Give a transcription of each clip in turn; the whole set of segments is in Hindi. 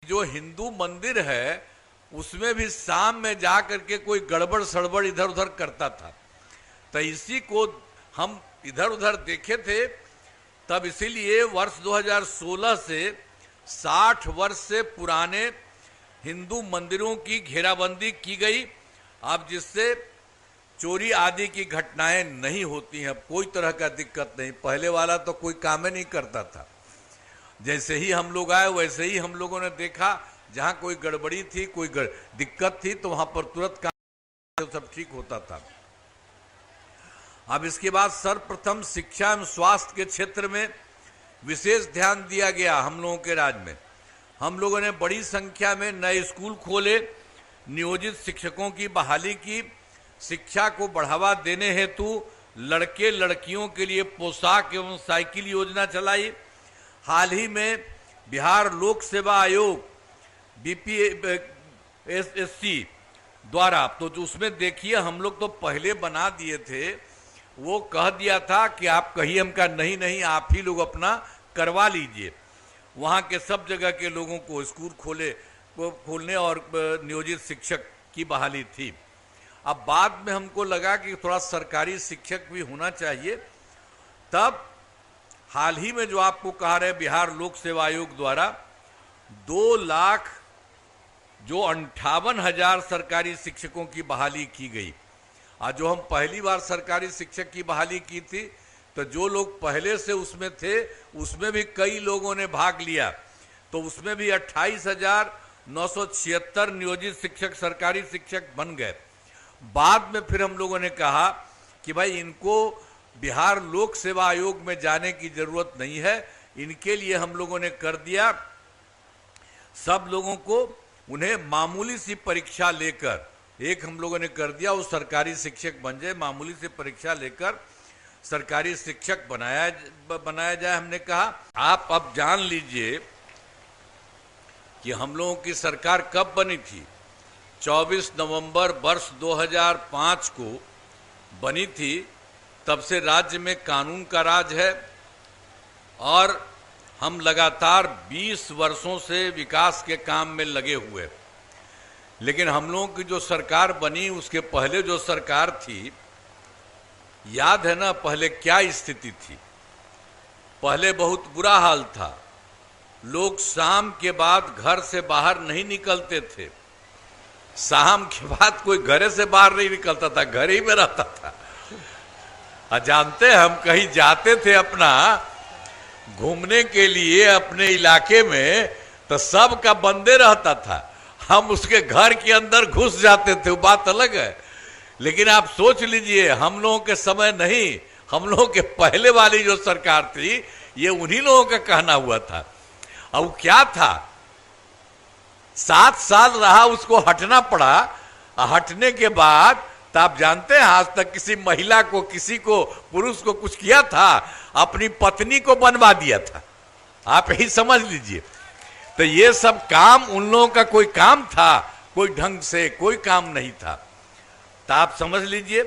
जो हिंदू मंदिर है उसमें भी शाम में जा करके कोई गड़बड़ सड़बड़ इधर उधर करता था, तो इसी को हम इधर उधर देखे थे। तब इसीलिए वर्ष 2016 से 60 वर्ष से पुराने हिंदू मंदिरों की घेराबंदी की गई, अब जिससे चोरी आदि की घटनाएं नहीं होती हैं, अब कोई तरह का दिक्कत नहीं। पहले वाला तो कोई काम ही नहीं करता था, जैसे ही हम लोग आए वैसे ही हम लोगों ने देखा जहां कोई गड़बड़ी थी, कोई दिक्कत थी तो वहां पर तुरंत काम सब ठीक होता था। अब इसके बाद सर्वप्रथम शिक्षा एवं स्वास्थ्य के क्षेत्र में विशेष ध्यान दिया गया। हम लोगों के राज्य में हम लोगों ने बड़ी संख्या में नए स्कूल खोले, नियोजित शिक्षकों की बहाली की, शिक्षा को बढ़ावा देने हेतु लड़के लड़कियों के लिए पोशाक एवं साइकिल योजना चलाई। हाल ही में बिहार लोक सेवा आयोग बीपीएससी द्वारा, तो उसमें देखिए हम लोग तो पहले बना दिए थे, वो कह दिया था कि आप कहिए, हम कहा नहीं नहीं आप ही लोग अपना करवा लीजिए। वहाँ के सब जगह के लोगों को स्कूल खोलने और नियोजित शिक्षक की बहाली थी। अब बाद में हमको लगा कि थोड़ा सरकारी शिक्षक भी होना चाहिए, तब हाल ही में जो आपको कहा रहे बिहार लोक सेवा आयोग द्वारा 2,58,000 सरकारी शिक्षकों की बहाली की गई। आज जो हम पहली बार सरकारी शिक्षक की बहाली की थी, तो जो लोग पहले से उसमें थे उसमें भी कई लोगों ने भाग लिया, तो उसमें भी 28,976 नियोजित शिक्षक सरकारी शिक्षक बन गए। बाद में फिर हम लोगों ने कहा कि भाई इनको बिहार लोक सेवा आयोग में जाने की जरूरत नहीं है, इनके लिए हम लोगों ने कर दिया, सब लोगों को उन्हें मामूली सी परीक्षा लेकर, एक हम लोगों ने कर दिया वो सरकारी शिक्षक बन जाए, मामूली सी परीक्षा लेकर सरकारी शिक्षक बनाया जाए। हमने कहा आप अब जान लीजिए कि हम लोगों की सरकार कब बनी थी, 24 नवंबर वर्ष 2005 को बनी थी। तब से राज्य में कानून का राज है और हम लगातार 20 वर्षों से विकास के काम में लगे हुए। लेकिन हम लोगों की जो सरकार बनी उसके पहले जो सरकार थी, याद है ना पहले क्या स्थिति थी? पहले बहुत बुरा हाल था, लोग शाम के बाद घर से बाहर नहीं निकलते थे, शाम के बाद कोई घर से बाहर नहीं निकलता था, घर ही में रहता था। जानते हैं हम कहीं जाते थे अपना घूमने के लिए अपने इलाके में, तो सब का बंदे रहता था, हम उसके घर के अंदर घुस जाते थे, वो बात अलग है। लेकिन आप सोच लीजिए हम लोगों के समय नहीं, हम लोगों के पहले वाली जो सरकार थी ये उन्हीं लोगों का कहना हुआ था। अब क्या था, 7 साल रहा, उसको हटना पड़ा। हटने के बाद तो आप जानते हैं आज तक किसी महिला को, किसी को, पुरुष को कुछ किया था? अपनी पत्नी को बनवा दिया था, आप यही समझ लीजिए। तो ये सब काम उन लोगों का कोई काम था? कोई ढंग से कोई काम नहीं था। तो आप समझ लीजिए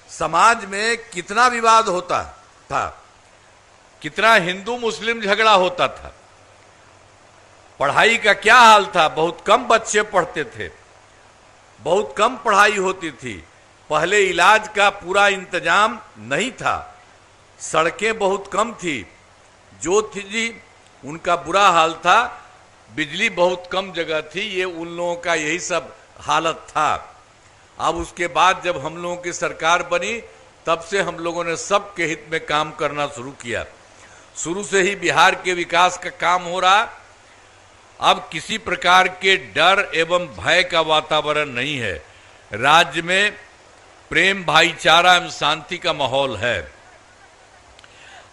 समाज में कितना विवाद होता था, कितना हिंदू मुस्लिम झगड़ा होता था, पढ़ाई का क्या हाल था, बहुत कम बच्चे पढ़ते थे, बहुत कम पढ़ाई होती थी, पहले इलाज का पूरा इंतजाम नहीं था, सड़कें बहुत कम थी, जो थी जी उनका बुरा हाल था, बिजली बहुत कम जगह थी, ये उन लोगों का यही सब हालत था। अब उसके बाद जब हम लोगों की सरकार बनी तब से हम लोगों ने सबके हित में काम करना शुरू किया। शुरू से ही बिहार के विकास का काम हो रहा। अब किसी प्रकार के डर एवं भय का वातावरण नहीं है, राज्य में प्रेम भाईचारा एवं शांति का माहौल है।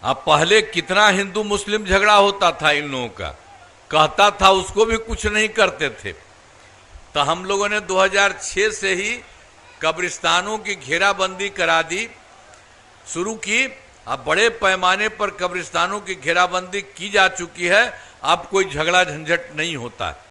अब पहले कितना हिंदू मुस्लिम झगड़ा होता था, इन लोगों का कहता था उसको भी कुछ नहीं करते थे। तो हम लोगों ने 2006 से ही कब्रिस्तानों की घेराबंदी करा दी, शुरू की। अब बड़े पैमाने पर कब्रिस्तानों की घेराबंदी की जा चुकी है, अब कोई झगड़ा झंझट नहीं होता।